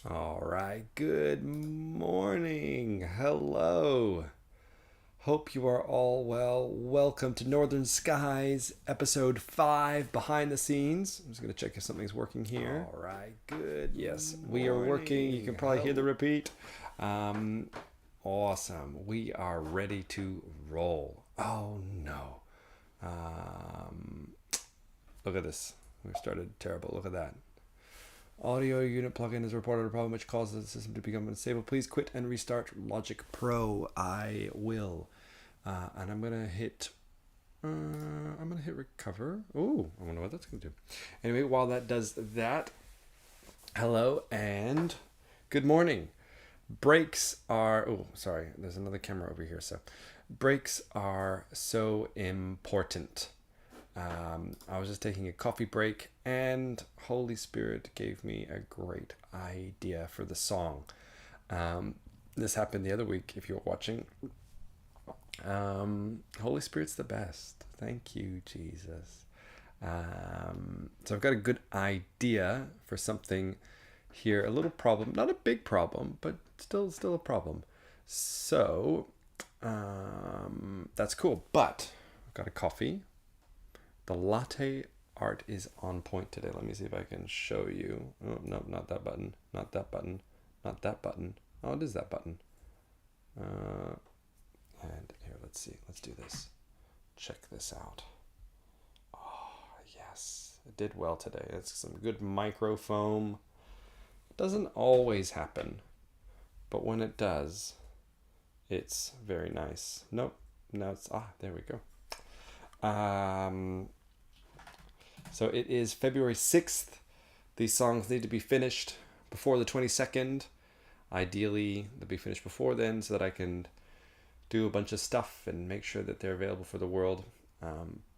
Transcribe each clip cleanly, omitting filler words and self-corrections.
All right, good morning. Hello. Hope you are all well. Welcome to Northern Skies, episode 5, behind the scenes. I'm just going to check if something's working here. All right, good. Yes, we are working. You can probably hear the repeat. Awesome. We are ready to roll. Oh, no. Look at this. We've started terrible. Look at that. Audio unit plugin has reported a problem which causes the system to become unstable. Please quit and restart Logic Pro. I will. And I'm gonna hit recover. Ooh, I wonder what that's gonna do. Anyway, while that does that, hello and good morning. Breaks are sorry, there's another camera over here. So breaks are so important. I was just taking a coffee break and Holy Spirit gave me a great idea for the song. This happened the other week if you were watching. Holy Spirit's the best. Thank you, Jesus. So I've got a good idea for something here. A little problem, not a big problem, but still a problem. So that's cool. But I've got a coffee. The latte art is on point today. Let me see if I can show you. Oh, no, not that button. Not that button. Not that button. Oh, it is that button. And here, let's see. Let's do this. Check this out. Oh, yes. It did well today. It's some good micro foam. It doesn't always happen, but when it does, it's very nice. Nope. Now it's, there we go. So it is February 6th. These songs need to be finished before the 22nd. Ideally, they'll be finished before then so that I can do a bunch of stuff and make sure that they're available for the world.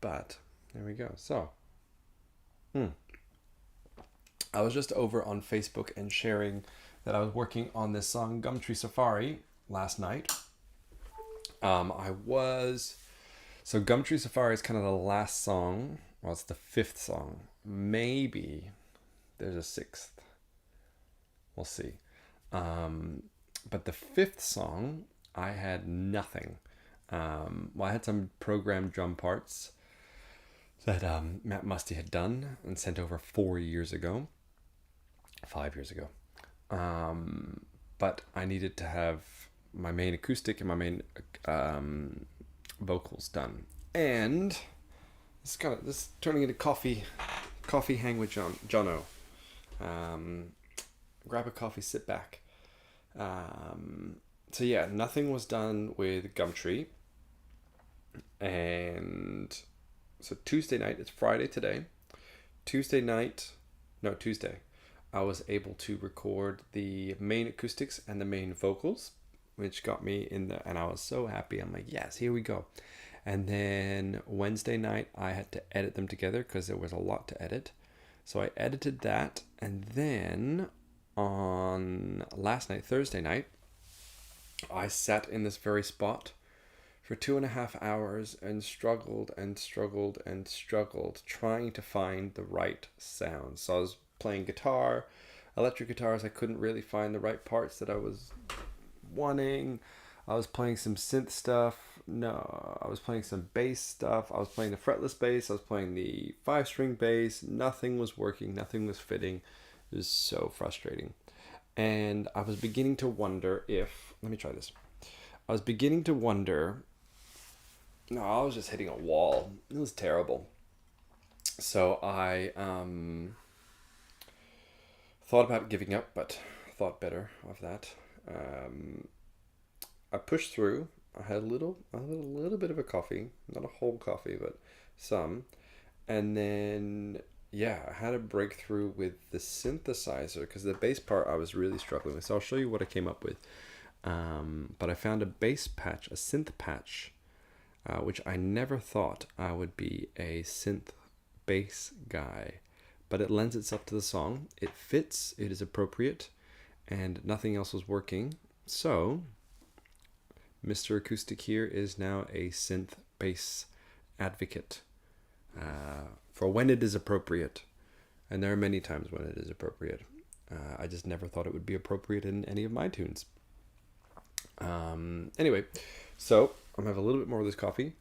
But there we go. So, I was just over on Facebook and sharing that I was working on this song Gumtree Safari last night. So Gumtree Safari is kind of the last song. Well, it's the 5th song. Maybe there's a 6th. We'll see. But the 5th song, I had nothing. I had some programmed drum parts that Matt Musty had done and sent over 5 years ago. But I needed to have my main acoustic and my main vocals done. And this is turning into coffee hang with Jono. Grab a coffee, sit back. So yeah, nothing was done with Gumtree. And so Tuesday night, it's Friday today. Tuesday, I was able to record the main acoustics and the main vocals, which got me in there, and I was so happy. I'm like, yes, here we go. And then Wednesday night, I had to edit them together because there was a lot to edit. So I edited that, and then on last night, Thursday night, I sat in this very spot for 2.5 hours and struggled trying to find the right sound. So I was playing guitar, electric guitars. I couldn't really find the right parts that I was wanting. I was playing some synth stuff. No, I was playing some bass stuff. I was playing the fretless bass. I was playing the 5-string bass. Nothing was working. Nothing was fitting. It was so frustrating. And I was beginning to wonder if... Let me try this. I was beginning to wonder... No, I was just hitting a wall. It was terrible. So I thought about giving up, but thought better of that. I pushed through. I had a little bit of a coffee, not a whole coffee, but some. And then, I had a breakthrough with the synthesizer because the bass part I was really struggling with. So I'll show you what I came up with. But I found a bass patch, a synth patch, which I never thought I would be a synth bass guy. But it lends itself to the song. It fits, it is appropriate, and nothing else was working. So Mr. Acoustic here is now a synth bass advocate for when it is appropriate. And there are many times when it is appropriate. I just never thought it would be appropriate in any of my tunes. Anyway, so I'm gonna have a little bit more of this coffee.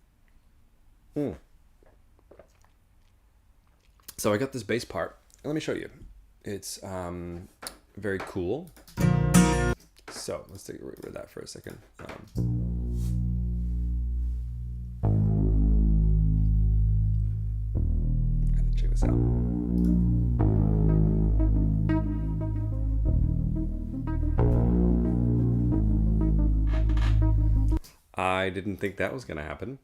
So I got this bass part. Let me show you. It's very cool. So let's take rid of that for a second. Check this out. I didn't think that was going to happen,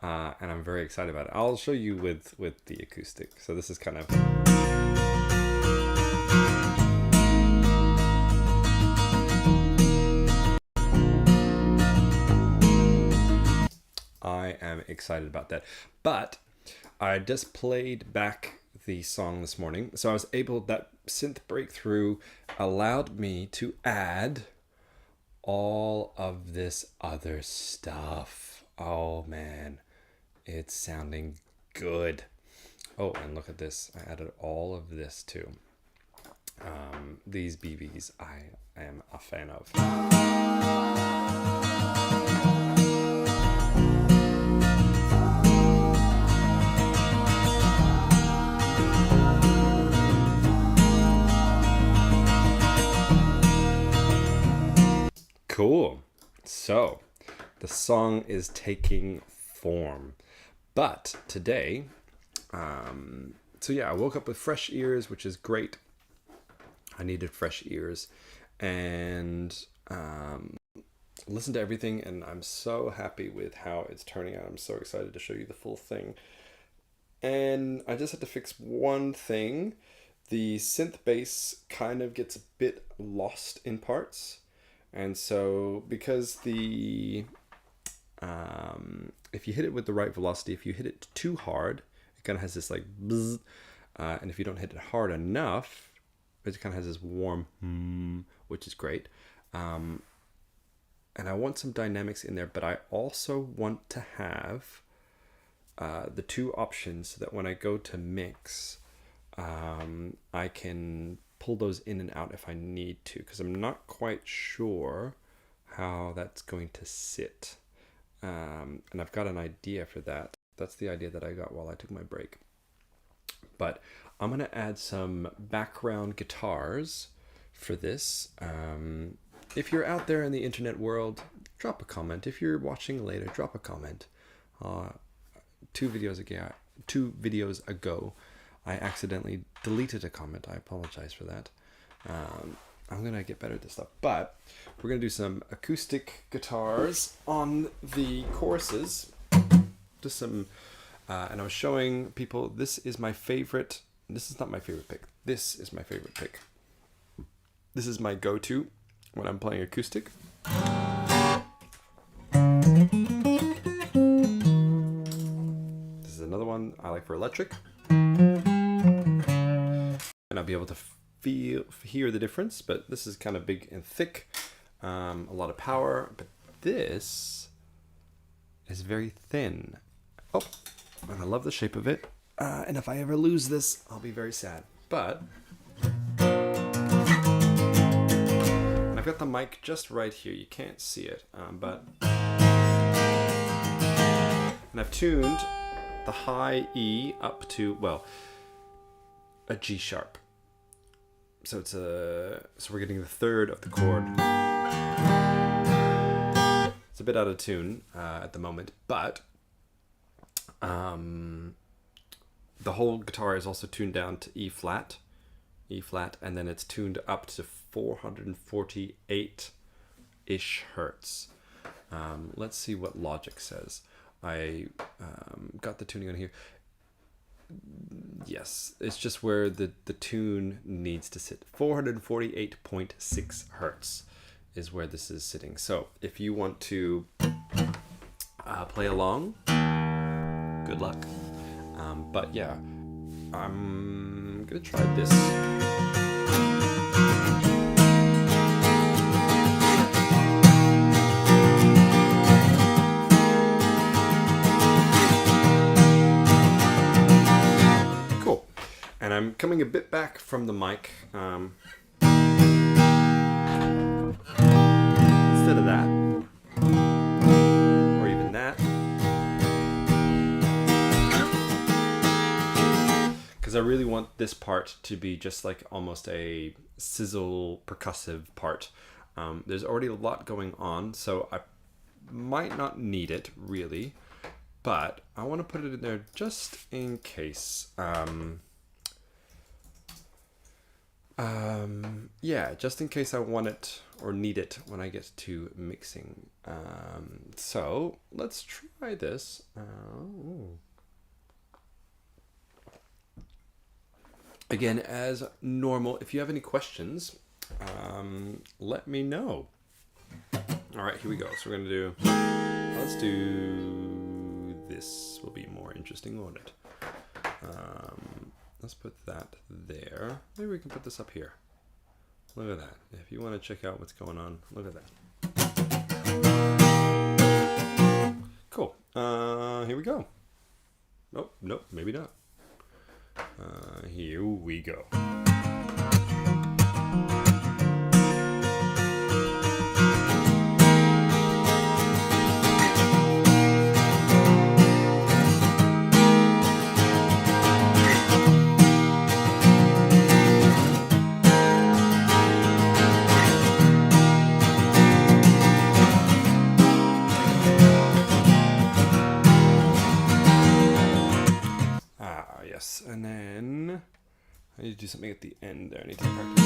and I'm very excited about it. I'll show you with the acoustic. So this is kind of... I am excited about that. But I just played back the song this morning, so I was able, that synth breakthrough allowed me to add all of this other stuff. Oh man, it's sounding good. Oh, and look at this. I added all of this too. These BBs I am a fan of. Cool. So the song is taking form. But today, so yeah, I woke up with fresh ears, which is great. I needed fresh ears, and listened to everything, and I'm so happy with how it's turning out. I'm so excited to show you the full thing. And I just had to fix one thing. The synth bass kind of gets a bit lost in parts. And so because the, if you hit it with the right velocity, if you hit it too hard, it kind of has this like bzz, and if you don't hit it hard enough, it kind of has this warm, which is great. And I want some dynamics in there, but I also want to have the two options so that when I go to mix, I can pull those in and out if I need to, because I'm not quite sure how that's going to sit. And I've got an idea for that. That's the idea that I got while I took my break. But I'm going to add some background guitars for this. If you're out there in the internet world, drop a comment. If you're watching later, drop a comment. 2 videos ago, I accidentally deleted a comment. I apologize for that. I'm going to get better at this stuff. But we're going to do some acoustic guitars on the choruses. Just some, and I was showing people, this is my favorite. This is not my favorite pick. This is my favorite pick. This is my go-to when I'm playing acoustic. This is another one I like for electric. And I'll be able to hear the difference, but this is kind of big and thick, a lot of power, but this is very thin. Oh, and I love the shape of it. And if I ever lose this, I'll be very sad. But and I've got the mic just right here. You can't see it, but and I've tuned the high E up to, well, a G sharp. So it's so we're getting the third of the chord. It's a bit out of tune at the moment, but the whole guitar is also tuned down to E flat, and then it's tuned up to 448-ish hertz. Let's see what Logic says. I got the tuning on here. Yes, it's just where the tune needs to sit. 448.6 hertz is where this is sitting. So if you want to play along, good luck. But yeah, I'm gonna try this. And I'm coming a bit back from the mic. Instead of that, or even that. Because I really want this part to be just like almost a sizzle percussive part. There's already a lot going on, so I might not need it really, but I want to put it in there just in case. Yeah, just in case I want it or need it when I get to mixing. So let's try this. Again, as normal, if you have any questions, let me know. All right, here we go. So we're gonna do, let's do, this will be more interesting, won't it? Let's put that there. Maybe we can put this up here. Look at that. If you want to check out what's going on, look at that. Cool. Here we go. Nope, maybe not. Here we go. Yes, and then I need to do something at the end there. I need to practice.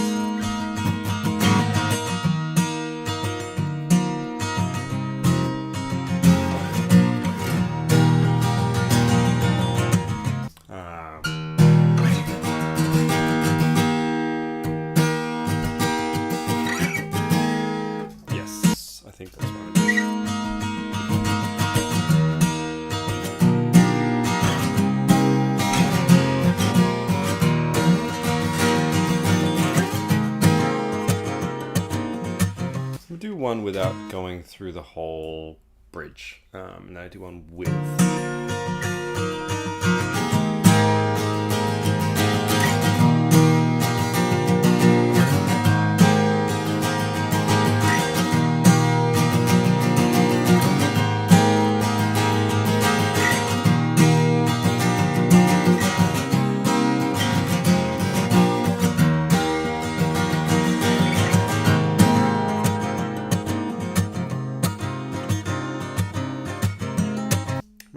Yes, I think that's what I do. Do one without going through the whole bridge, and I do one with.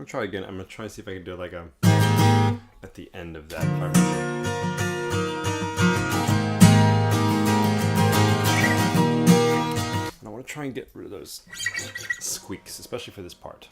Try again. I'm gonna try to see if I can do like a at the end of that. If I remember. And I want to try and get rid of those squeaks, especially for this part.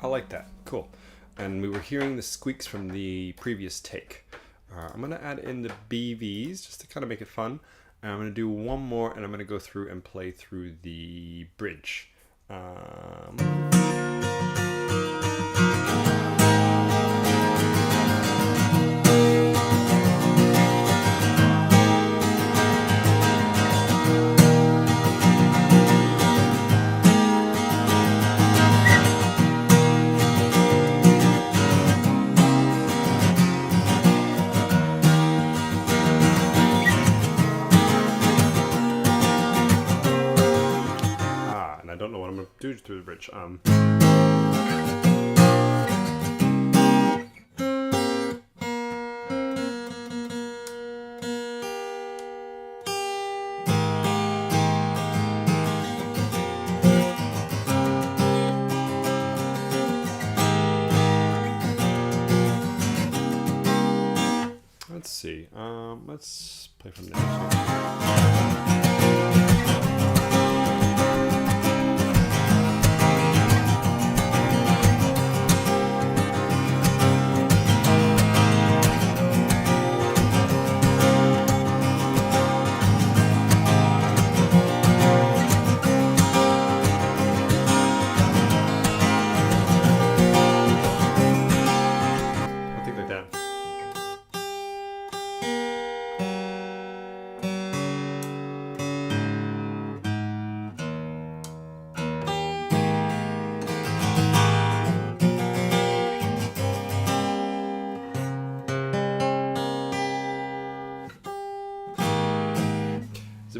I like that. Cool. And we were hearing the squeaks from the previous take. I'm going to add in the BVs just to kind of make it fun. And I'm going to do one more, and I'm going to go through and play through the bridge. I don't know what I'm going to do through the bridge. Let's see. Let's play from there.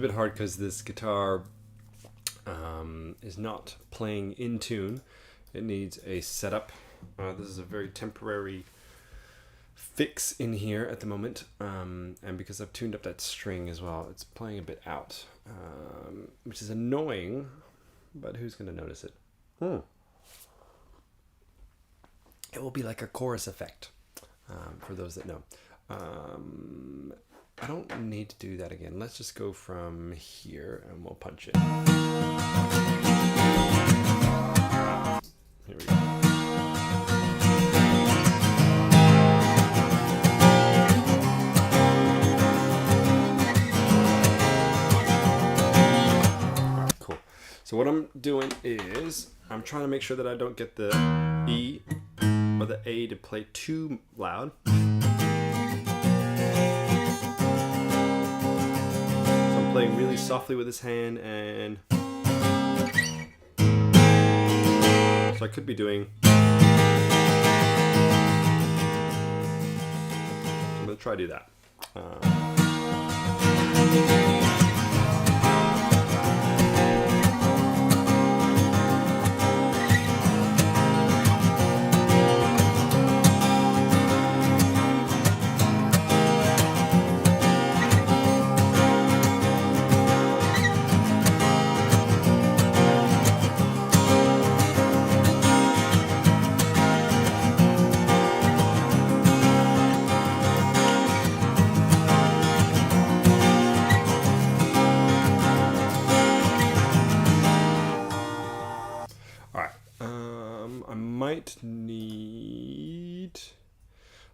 bit hard because this guitar is not playing in tune. It needs a setup. This is a very temporary fix in here at the moment, and because I've tuned up that string as well, it's playing a bit out, which is annoying, but who's going to notice it? It will be like a chorus effect, for those that know. I don't need to do that again. Let's just go from here and we'll punch it. Here we go. So what I'm doing is I'm trying to make sure that I don't get the E or the A to play too loud. So I'm playing really softly with this hand, and so I could be doing. I'm gonna try to do that.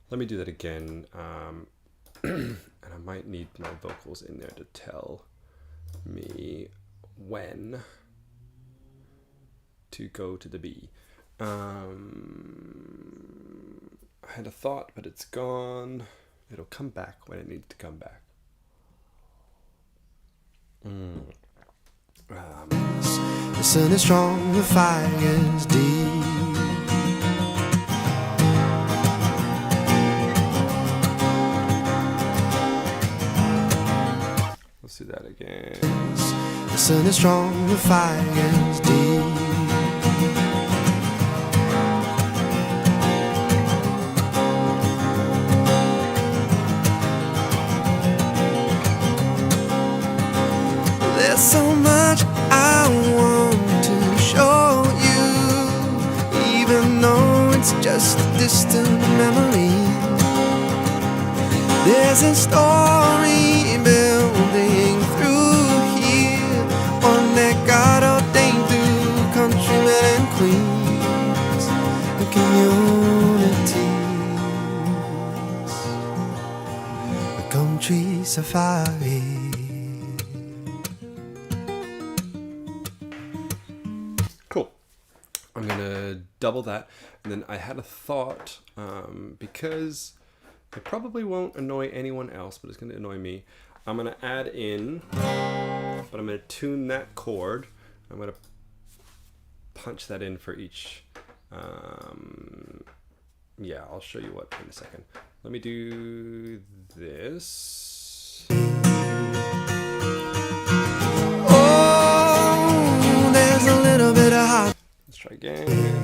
Let me do that again, and I might need my vocals in there to tell me when to go to the B. I had a thought, but it's gone. It'll come back when it needs to come back. The sun is strong, the fire is deep. Let's do that again. The sun is strong, the fire is deep. There's so much I want to show you, even though it's just a distant memory. There's a story building through here, one that God ordained through countrymen and queens and communities. A Gumtree safari. Cool. I'm gonna double that, and then I had a thought, because it probably won't annoy anyone else, but it's gonna annoy me. I'm gonna add in, but I'm gonna tune that chord. I'm gonna punch that in for each. Yeah, I'll show you what in a second. Let me do this. Oh, there's a little bit of hot. Let's try again.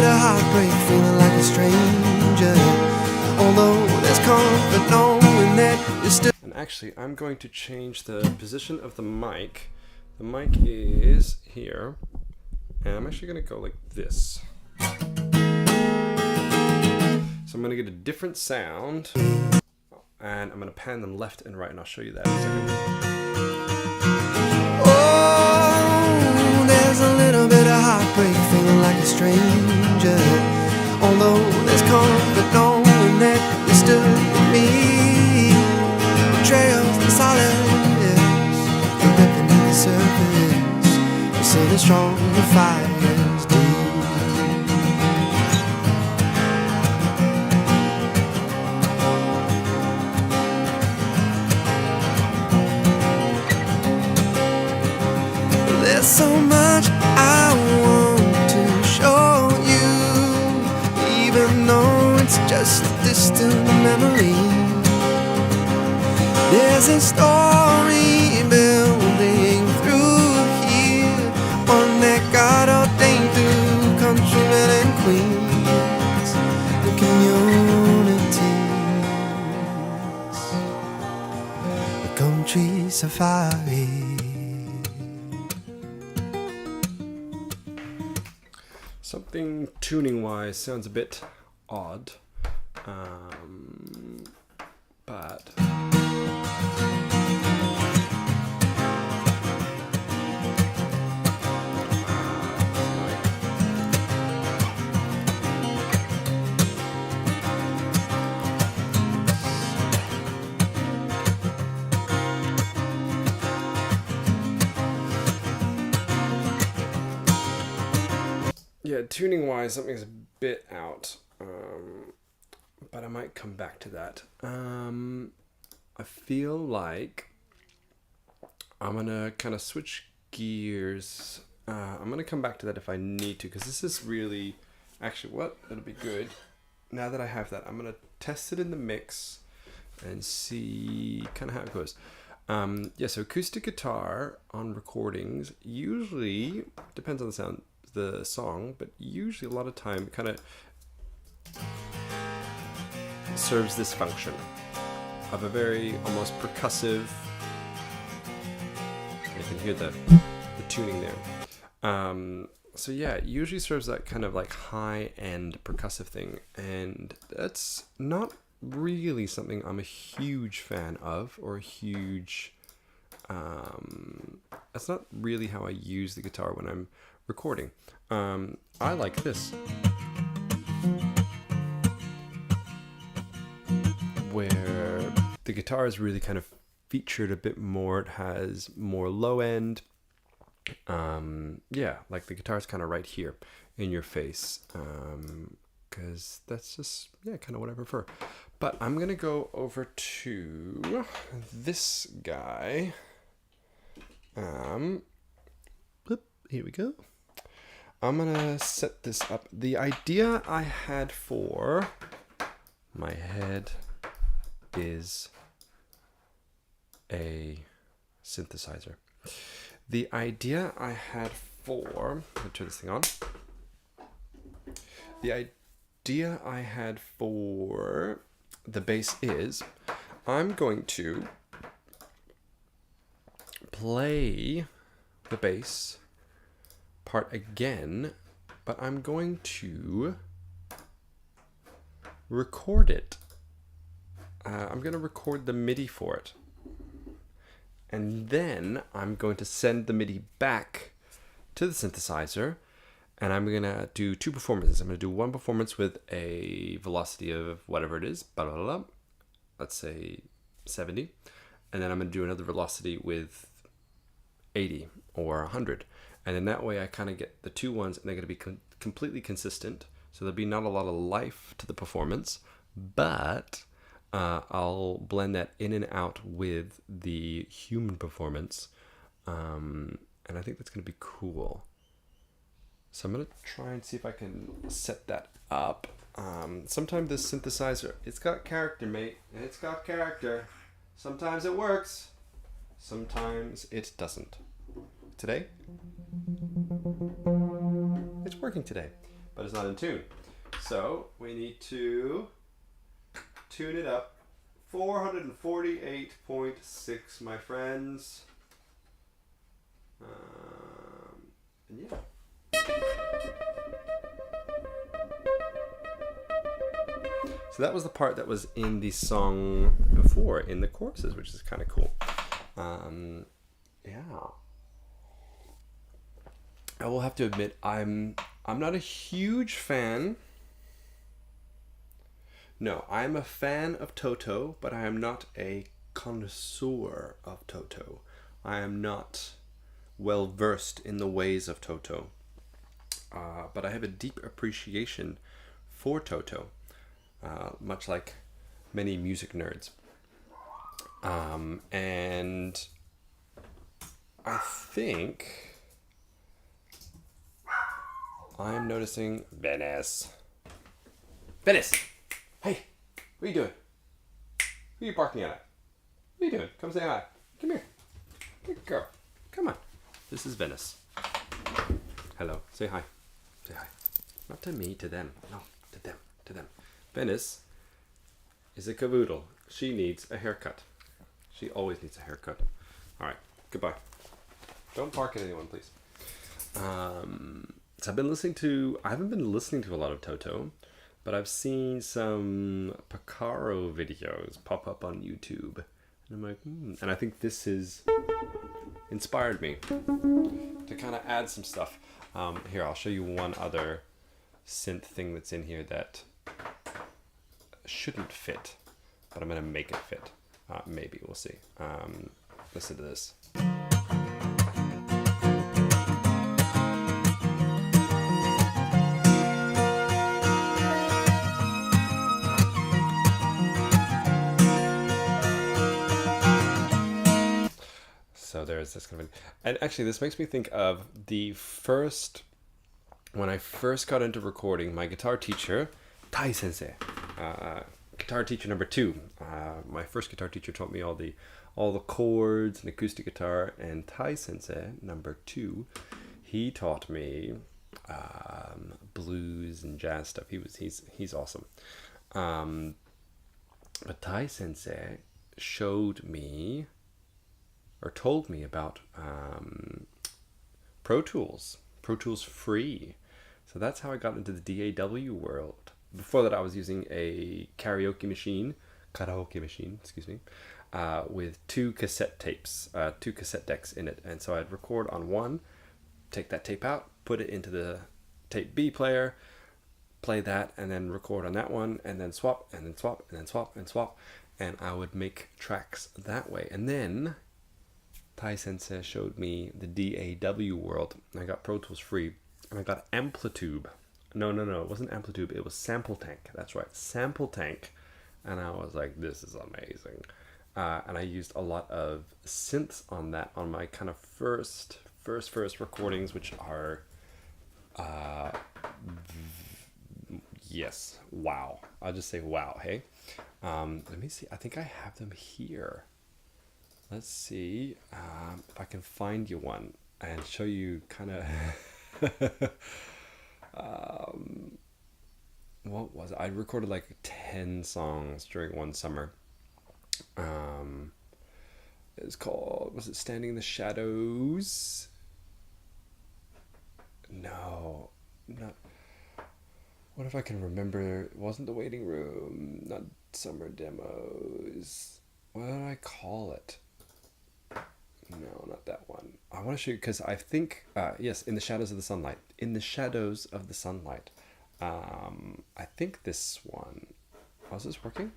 Heartbreak, feeling like a stranger, although there's comfort knowing that you're still. And actually, I'm going to change the position of the mic. The mic is here, and I'm actually going to go like this. So I'm going to get a different sound, and I'm going to pan them left and right, and I'll show you that in a second. Oh, there's a little bit of heartbreak, feeling like a stranger, although there's comfort knowing that you stood with me. Betrayals and solids, and beneath the surface, the sun is strong, the fire is deep. There's so much I want to show you, even though it's just a distant memory. There's a story building through here, one that God ordained through countrymen and queens and communities. The Gumtree Safari. Something tuning-wise sounds a bit odd, but yeah, tuning-wise, something's a bit out, but I might come back to that. I feel like I'm gonna kind of switch gears. I'm gonna come back to that if I need to, because this is really, actually, what? It'll be good. Now that I have that, I'm gonna test it in the mix and see kind of how it goes. Yeah, so acoustic guitar on recordings usually depends on the sound, the song, but usually a lot of time kind of serves this function of a very almost percussive. You can hear the tuning there. So yeah, it usually serves that kind of like high-end percussive thing, and that's not really something I'm a huge fan of, or a huge. That's not really how I use the guitar when I'm recording. I like this, where the guitar is really kind of featured a bit more. It has more low end. Yeah, like the guitar's kind of right here in your face, because that's just, yeah, kind of what I prefer. But I'm gonna go over to this guy. Here we go. I'm gonna set this up. The idea I had for my head is a synthesizer. The idea I had for, let me turn this thing on. The idea I had for the bass is I'm going to play the bass part again, but I'm going to record it. I'm going to record the MIDI for it. And then I'm going to send the MIDI back to the synthesizer, and I'm going to do two performances. I'm going to do one performance with a velocity of whatever it is, blah, blah, blah, let's say 70. And then I'm going to do another velocity with 80 or 100. And then that way I kind of get the two ones, and they're going to be completely consistent. So there'll be not a lot of life to the performance, but I'll blend that in and out with the human performance. And I think that's going to be cool. So I'm going to try and see if I can set that up. Sometimes this synthesizer, it's got character, mate. It's got character. Sometimes it works. Sometimes it doesn't. Today, it's working today, but it's not in tune. So we need to tune it up. 448.6, my friends. And yeah. So that was the part that was in the song before, in the choruses, which is kind of cool. Yeah. I will have to admit, I'm not a huge fan. No, I'm a fan of Toto, but I am not a connoisseur of Toto. I am not well versed in the ways of Toto. But I have a deep appreciation for Toto, much like many music nerds. And I think I'm noticing Venice. Hey, what are you doing? Who are you barking at? What are you doing? Come say hi. Come here. Good girl. Come on. This is Venice. Hello. Say hi. Say hi. Not to me, to them. No, to them. To them. Venice is a cavoodle. She needs a haircut. She always needs a haircut. All right. Goodbye. Don't bark at anyone, please. So I haven't been listening to a lot of Toto, but I've seen some Picaro videos pop up on YouTube. And I'm like, And I think this has inspired me to kind of add some stuff. Here, I'll show you one other synth thing that's in here that shouldn't fit, but I'm going to make it fit. Maybe, we'll see. Listen to this. So there's this kind of, and actually this makes me think of when I first got into recording, my guitar teacher, Tai Sensei, guitar teacher number 2. My first guitar teacher taught me all the chords and acoustic guitar, and Tai Sensei number 2, he taught me blues and jazz stuff. He's awesome. But Tai Sensei showed me, or told me about Pro Tools Free. So that's how I got into the DAW world. Before that, I was using a karaoke machine, with 2 cassette tapes, 2 cassette decks in it. And so I'd record on one, take that tape out, put it into the tape B player, play that, and then record on that one, and then swap, and then swap, and then swap, and swap. And I would make tracks that way. And then Tai Sensei showed me the DAW world. I got Pro Tools Free, and I got Amplitube. No, it wasn't Amplitube, it was Sample Tank. That's right, Sample Tank. And I was like, this is amazing. And I used a lot of synths on that, on my kind of first recordings, which are, yes, wow. I'll just say wow, hey? Let me see, I think I have them here. Let's see if I can find you one and show you kind of what was it? I recorded like 10 songs during one summer. It's called, was it Standing in the Shadows? No, not. What if I can remember? It wasn't The Waiting Room, not Summer Demos. What did I call it? No, not that one. I want to show you, because I think, yes, In the Shadows of the Sunlight. In the Shadows of the Sunlight. I think this one. Oh, is this working?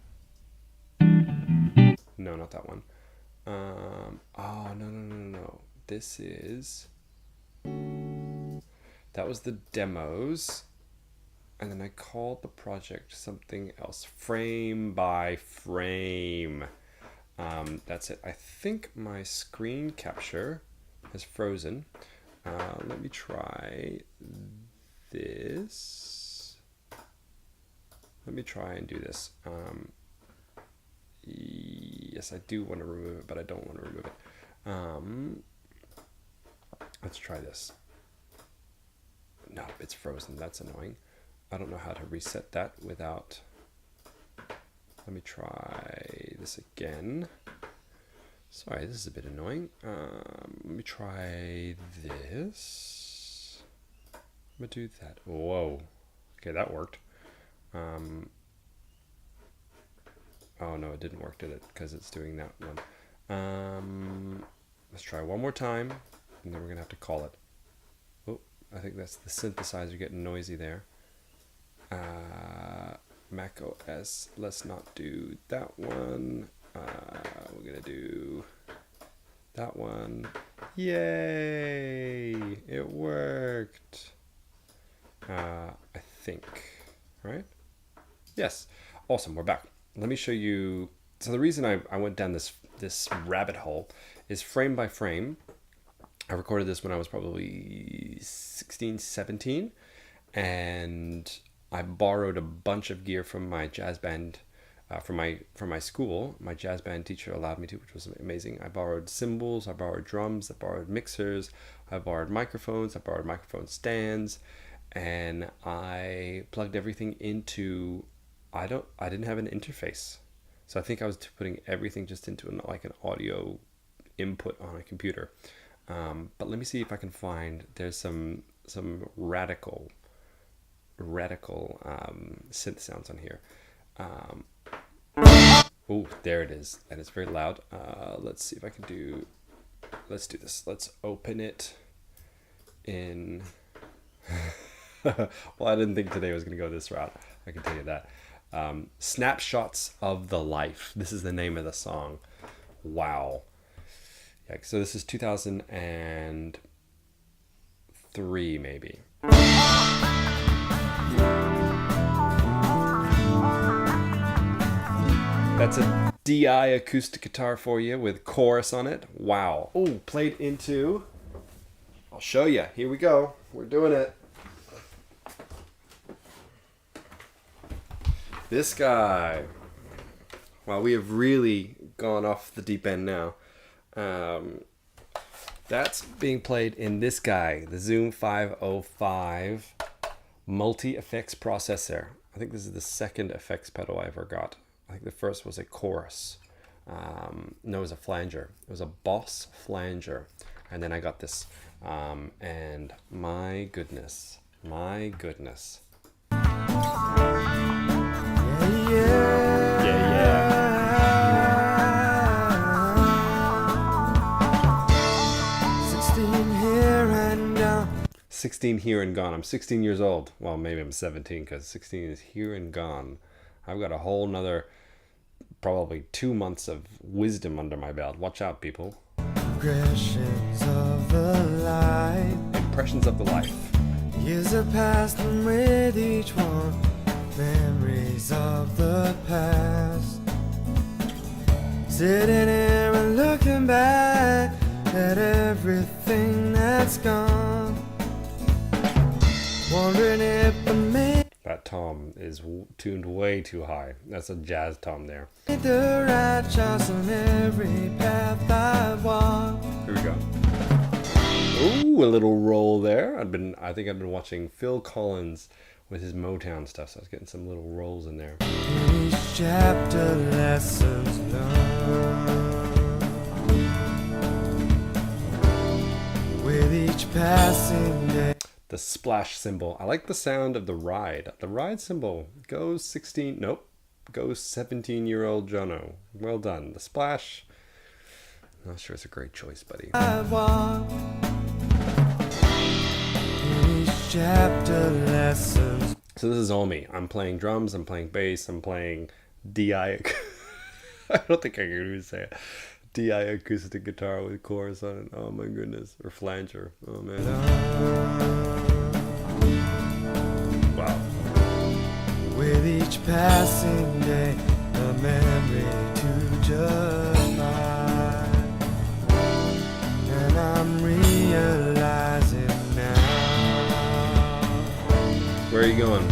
No, not that one. Oh, no. This is... That was the demos. And then I called the project something else. Frame by Frame. That's it. I think my screen capture has frozen. Let me try this. Let me try and do this. Yes, I do want to remove it, but I don't want to remove it. Let's try this. No, it's frozen. That's annoying. I don't know how to reset that without... Let me try this again. Sorry, this is a bit annoying. Let me try this. I'm gonna do that. Whoa. Okay, that worked. Oh no, it didn't work, did it? Because it's doing that one. Let's try one more time, and then we're gonna have to call it. Oh, I think that's the synthesizer getting noisy there. Mac OS, let's not do that one. We're gonna do that one. Yay! It worked. I think, right? Yes. Awesome, we're back. Let me show you. So the reason I went down this rabbit hole is Frame by Frame. I recorded this when I was probably 16, 17, and I borrowed a bunch of gear from my jazz band, from my school. My jazz band teacher allowed me to, which was amazing. I borrowed cymbals, I borrowed drums, I borrowed mixers, I borrowed microphones, I borrowed microphone stands, and I plugged everything into. I didn't have an interface, so I think I was putting everything just into an audio input on a computer. But let me see if I can find. There's some radical synth sounds on here. Oh, there it is, and it's very loud. Let's see if I can do. Let's do this. Let's open it in. Well, I didn't think today was going to go this route. I can tell you that. Snapshots of the Life. This is the name of the song. Wow. Yeah, so this is 2003 maybe. That's a DI acoustic guitar for you with chorus on it. Wow. Oh, played into. I'll show you. Here we go. We're doing it. This guy. Wow, we have really gone off the deep end now. That's being played in this guy, the Zoom 505 multi-effects processor. I think this is the second effects pedal I ever got. I think the first was a chorus. No, it was a flanger. It was a Boss flanger. And then I got this. And my goodness. My goodness. Yeah, yeah. 16 here and gone. I'm 16 years old. Well, maybe I'm 17 because 16 is here and gone. I've got a whole nother probably 2 months of wisdom under my belt. Watch out, people. Impressions of the life. Impressions of the life. Years have passed, and with each one, memories of the past. Sitting here and looking back at everything that's gone. Wondering if I made that tom is tuned way too high. That's a jazz tom there. the right choice on every path I walk. Here we go. Ooh, a little roll there. I think I've been watching Phil Collins with his Motown stuff, so I was getting some little rolls in there. Each chapter lessons learned. With each passing day. The splash cymbal. I like the sound of the ride. The ride cymbal goes 17-year-old Jono. Well done. The splash. I'm not sure it's a great choice, buddy. I walk. Each chapter lessons. So this is all me. I'm playing drums, I'm playing bass, I'm playing DI. I don't think I can even say it. DI acoustic guitar with chorus on it. Oh my goodness. Or flanger. Oh man. Wow. With each passing day, a memory to judge by. And I'm realizing now. Where are you going?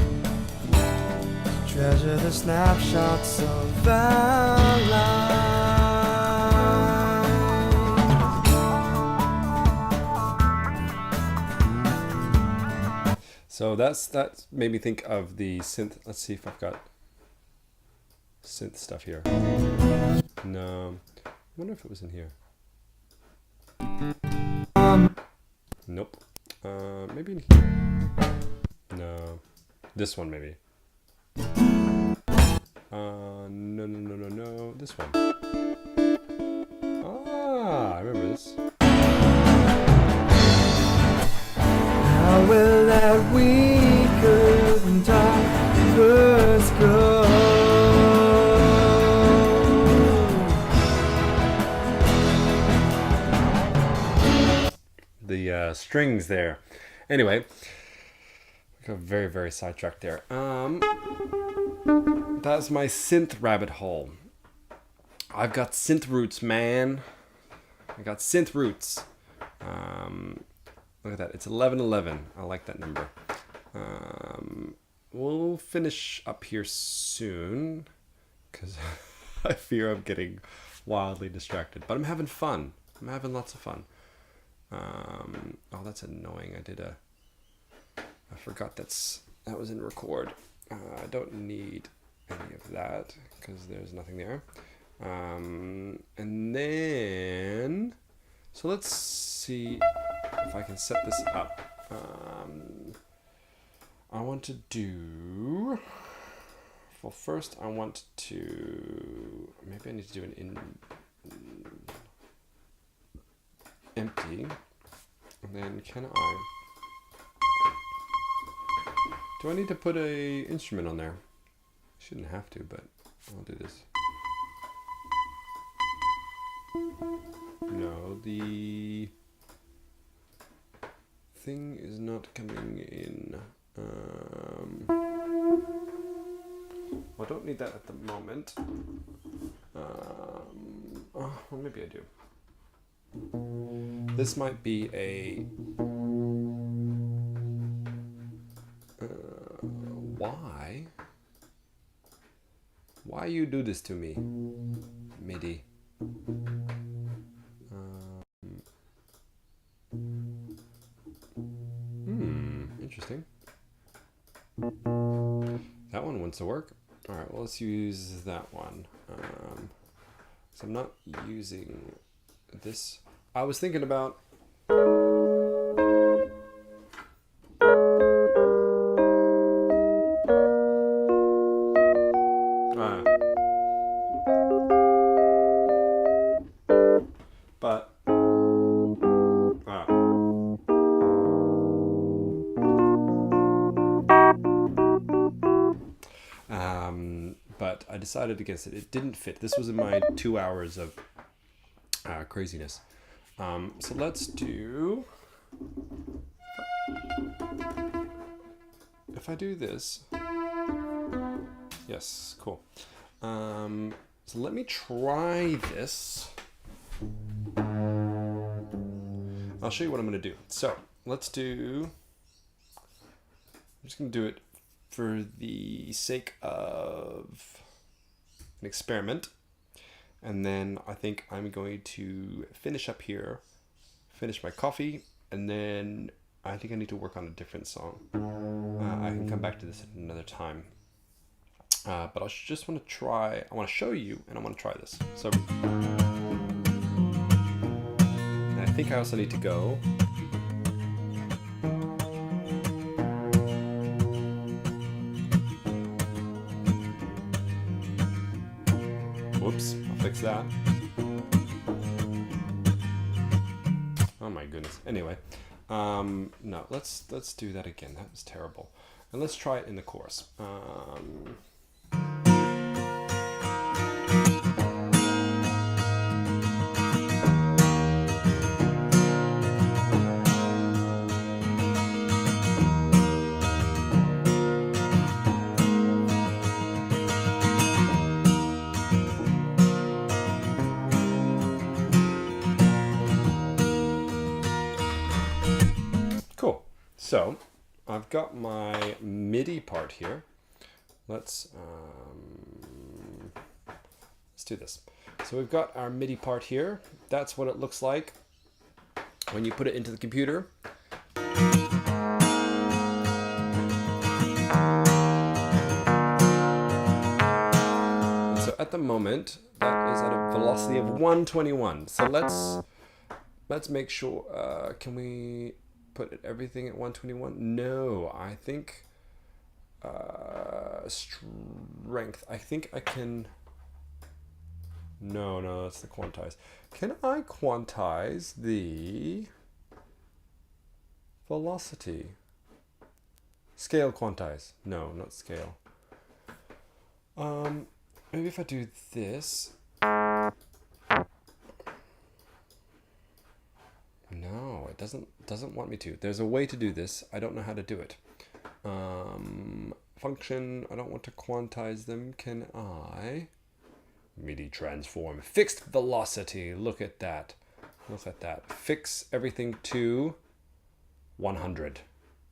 Treasure the snapshots of our lives. So that made me think of the synth. Let's see if I've got synth stuff here. No. I wonder if it was in here. Nope. Maybe in here. No. This one maybe. No. This one. Ah, I remember this. How will that we couldn't talk first go? The strings there. Anyway, we got very, very sidetracked there. That's my synth rabbit hole. I've got synth roots, man. I got synth roots. Look at that. It's 1111. I like that number. we'll finish up here soon because I fear I'm getting wildly distracted. But I'm having fun. I'm having lots of fun. Oh, that's annoying. I forgot that was in record. I don't need any of that because there's nothing there. And then, so let's see if I can set this up. I want to do, well, first I want to, maybe I need to do an empty, and then do I need to put a instrument on there? I shouldn't have to, but I'll do this. No, the thing is not coming in. I don't need that at the moment. Well, maybe I do. This might be a... why? Why you do this to me, MIDI? Interesting. That one wants to work. All right, well, let's use that one. So I'm not using this. I was thinking about... but... but I decided against it. It didn't fit. This was in my 2 hours of craziness. So let's do... If I do this... Yes, cool. So let me try this. I'll show you what I'm going to do. So let's do... I'm just going to do it for the sake of an experiment. And then I think I'm going to finish up here, finish my coffee, and then I think I need to work on a different song. I can come back to this at another time. But I just want to try, I want to show you, and I want to try this. So I think I also need to go. Whoops, I'll fix that. Oh my goodness. Anyway, no, let's do that again. That was terrible. And let's try it in the chorus. Cool. So I've got my MIDI part here. Let's do this. So we've got our MIDI part here. That's what it looks like when you put it into the computer. And so at the moment, that is at a velocity of 121. So let's make sure, can we put everything at 121? No, I think strength. I think I can... No, that's the quantize. Can I quantize the velocity? Scale quantize. No, not scale. Maybe if I do this. No, it doesn't want me to. There's a way to do this. I don't know how to do it. Function, I don't want to quantize them. Can I? MIDI transform. Fixed velocity. Look at that. Look at that. Fix everything to 100.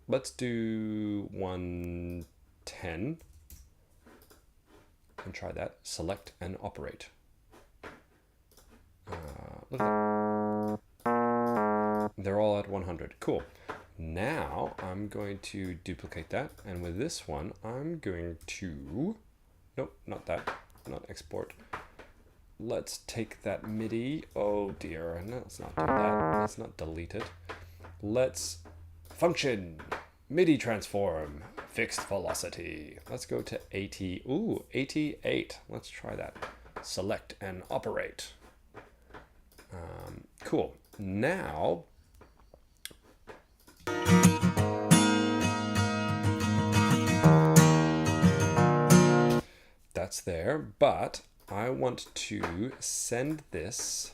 Let's do 1 10. And try that. Select and operate. Look at that. They're all at 100. Cool. Now I'm going to duplicate that. And with this one, I'm going to... Nope, not that. Not export. Let's take that MIDI. Oh dear. No, let's not do that. Let's not delete it. Let's function. MIDI transform. Fixed velocity. Let's go to 80. Ooh, 88. Let's try that. Select and operate. Cool. Now, that's there, but I want to send this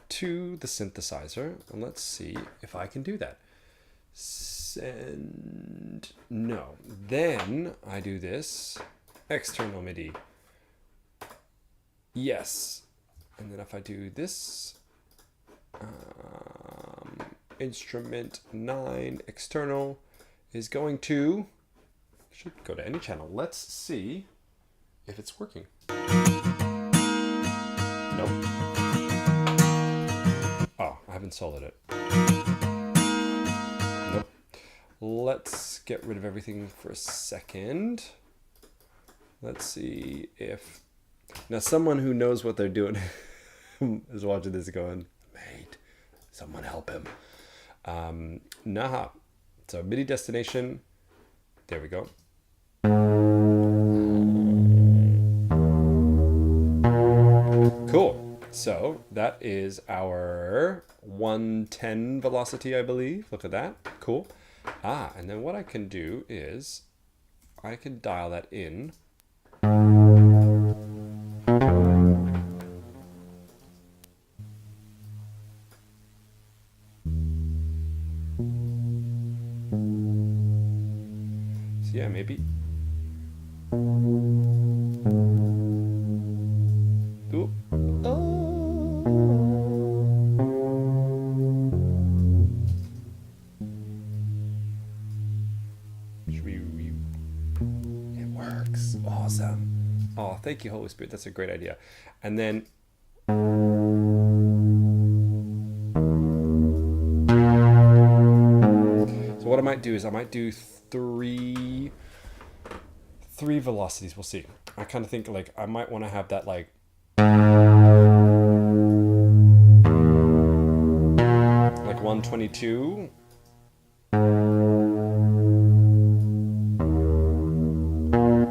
to the synthesizer, and let's see if I can do that. Send, no. Then I do this, external MIDI. Yes. And then if I do this, instrument 9 external is going to, should go to any channel. Let's see if it's working. Nope. Oh, I haven't soldered it. Nope. Let's get rid of everything for a second. Let's see if... Now, someone who knows what they're doing is watching this going, mate, someone help him. Nah. So MIDI destination. There we go. Cool. So that is our 110 velocity, I believe. Look at that. Cool. And then what I can do is I can dial that in. Yeah, maybe. Ooh. Oh. It works. Awesome. Oh, thank you, Holy Spirit. That's a great idea. And then so what I might do is I might do three velocities. We'll see. I kind of think like I might want to have that like like 122,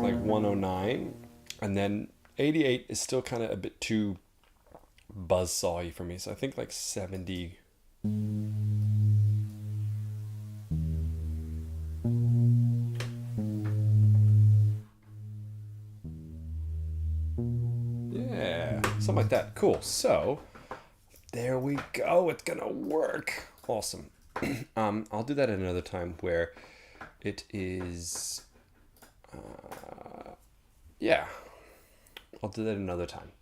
like 109, and then 88 is still kind of a bit too buzzsawy for me. So I think like 70. Something like that. Cool. So there we go. It's gonna work. Awesome. I'll do that at another time where it is yeah, I'll do that another time.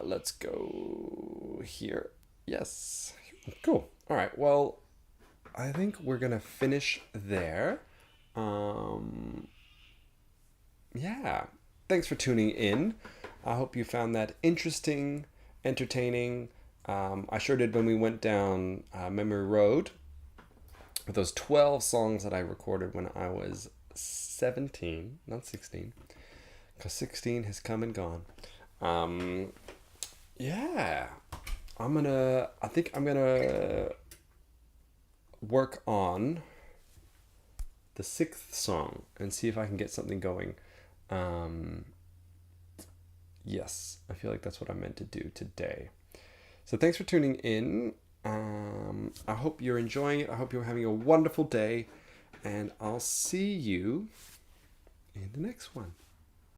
Let's go here. Yes. Cool. All right. Well, I think we're gonna finish there. Yeah. Thanks for tuning in. I hope you found that interesting, entertaining. I sure did when we went down memory road with those 12 songs that I recorded when I was 17, not 16, because 16 has come and gone. Yeah, I think I'm gonna work on the 6th song and see if I can get something going. Yes, I feel like that's what I meant to do today. So thanks for tuning in. I hope you're enjoying it. I hope you're having a wonderful day, and I'll see you in the next one.